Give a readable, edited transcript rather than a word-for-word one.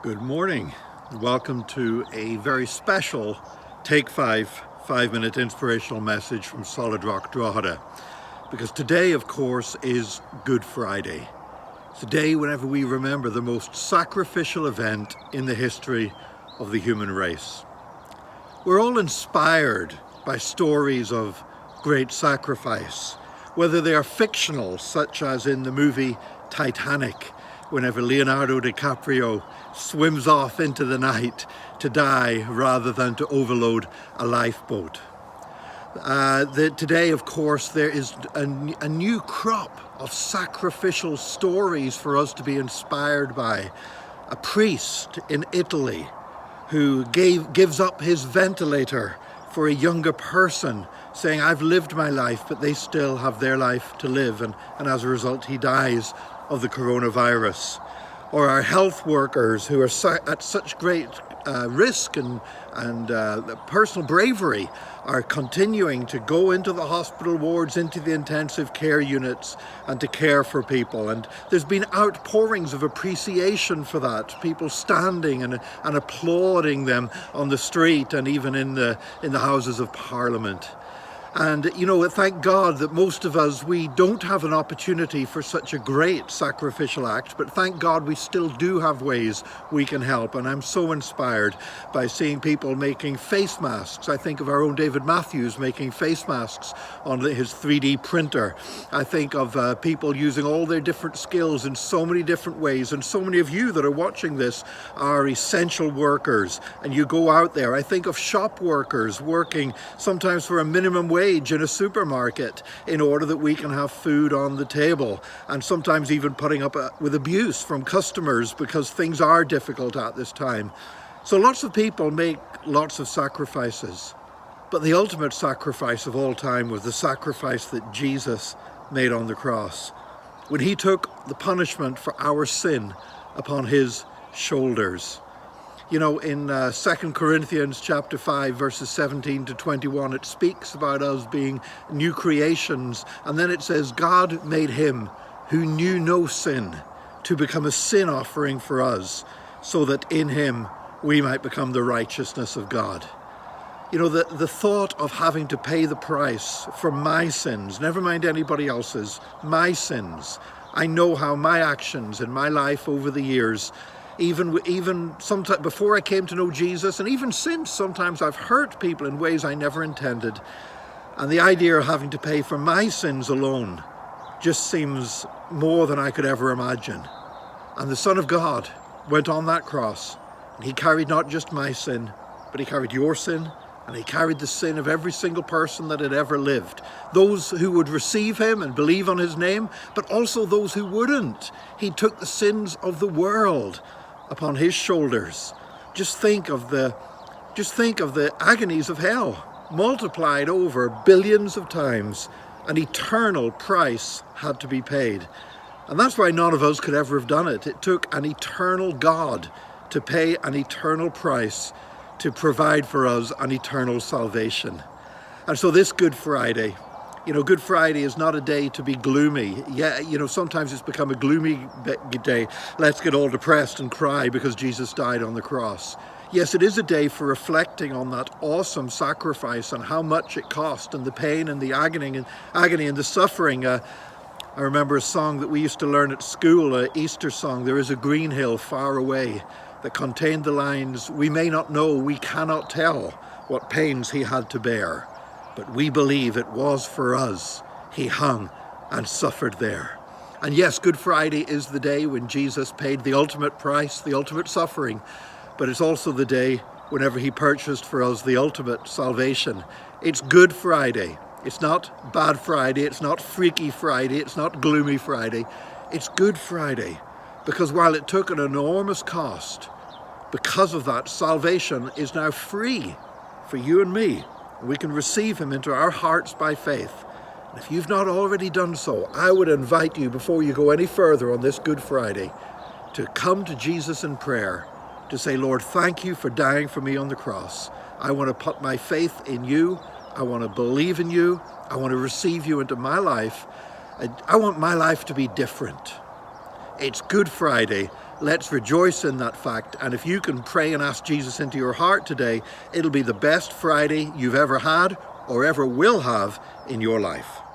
Good morning. Welcome to a very special Take 5-minute inspirational message from Solid Rock Drogheda. Because today, of course, is Good Friday. It's a day whenever we remember the most sacrificial event in the history of the human race. We're all inspired by stories of great sacrifice, whether they are fictional, such as in the movie Titanic, whenever Leonardo DiCaprio swims off into the night to die rather than to overload a lifeboat. Today, of course, there is a new crop of sacrificial stories for us to be inspired by. A priest in Italy who gives up his ventilator for a younger person, saying, "I've lived my life, but they still have their life to live," and as a result he dies of the coronavirus. Or our health workers who are at such great risk and personal bravery are continuing to go into the hospital wards, into the intensive care units, and to care for people. And there's been outpourings of appreciation for that, people standing and applauding them on the street and even in the Houses of Parliament. And, thank God that most of us, we don't have an opportunity for such a great sacrificial act, but thank God we still do have ways we can help. And I'm so inspired by seeing people making face masks. I think of our own David Matthews making face masks on his 3D printer. I think of people using all their different skills in so many different ways. And so many of you that are watching this are essential workers, and you go out there. I think of shop workers working sometimes for a minimum wage in a supermarket in order that we can have food on the table, and sometimes even putting up with abuse from customers because things are difficult at this time. So lots of people make lots of sacrifices, but the ultimate sacrifice of all time was the sacrifice that Jesus made on the cross, when he took the punishment for our sin upon his shoulders. In 2 Corinthians chapter 5, verses 17 to 21, it speaks about us being new creations. And then it says, God made him who knew no sin to become a sin offering for us, so that in him we might become the righteousness of God. The thought of having to pay the price for my sins, never mind anybody else's, my sins. I know how my actions in my life over the years, even sometimes before I came to know Jesus, and even since, sometimes I've hurt people in ways I never intended. And the idea of having to pay for my sins alone just seems more than I could ever imagine. And the Son of God went on that cross, and he carried not just my sin, but he carried your sin, and he carried the sin of every single person that had ever lived. Those who would receive him and believe on his name, but also those who wouldn't. He took the sins of the world upon his shoulders. Just think of the agonies of hell multiplied over billions of times. An eternal price had to be paid. And that's why none of us could ever have done it. It took an eternal God to pay an eternal price to provide for us an eternal salvation. And so this Good Friday, Good Friday is not a day to be gloomy. Yeah, sometimes it's become a gloomy day. Let's get all depressed and cry because Jesus died on the cross. Yes, it is a day for reflecting on that awesome sacrifice and how much it cost, and the pain and the agony and the suffering. I remember a song that we used to learn at school, an Easter song, "There is a green hill far away," that contained the lines, "We may not know, we cannot tell what pains he had to bear, but we believe it was for us he hung and suffered there." And yes, Good Friday is the day when Jesus paid the ultimate price, the ultimate suffering, but it's also the day whenever he purchased for us the ultimate salvation. It's Good Friday. It's not Bad Friday, it's not Freaky Friday, it's not Gloomy Friday. It's Good Friday, because while it took an enormous cost, because of that, salvation is now free for you and me. We can receive him into our hearts by faith. And if you've not already done so, I would invite you, before you go any further on this Good Friday, to come to Jesus in prayer, to say, "Lord, thank you for dying for me on the cross. I want to put my faith in you. I want to believe in you. I want to receive you into my life. I want my life to be different." It's Good Friday. Let's rejoice in that fact. And if you can pray and ask Jesus into your heart today, it'll be the best Friday you've ever had or ever will have in your life.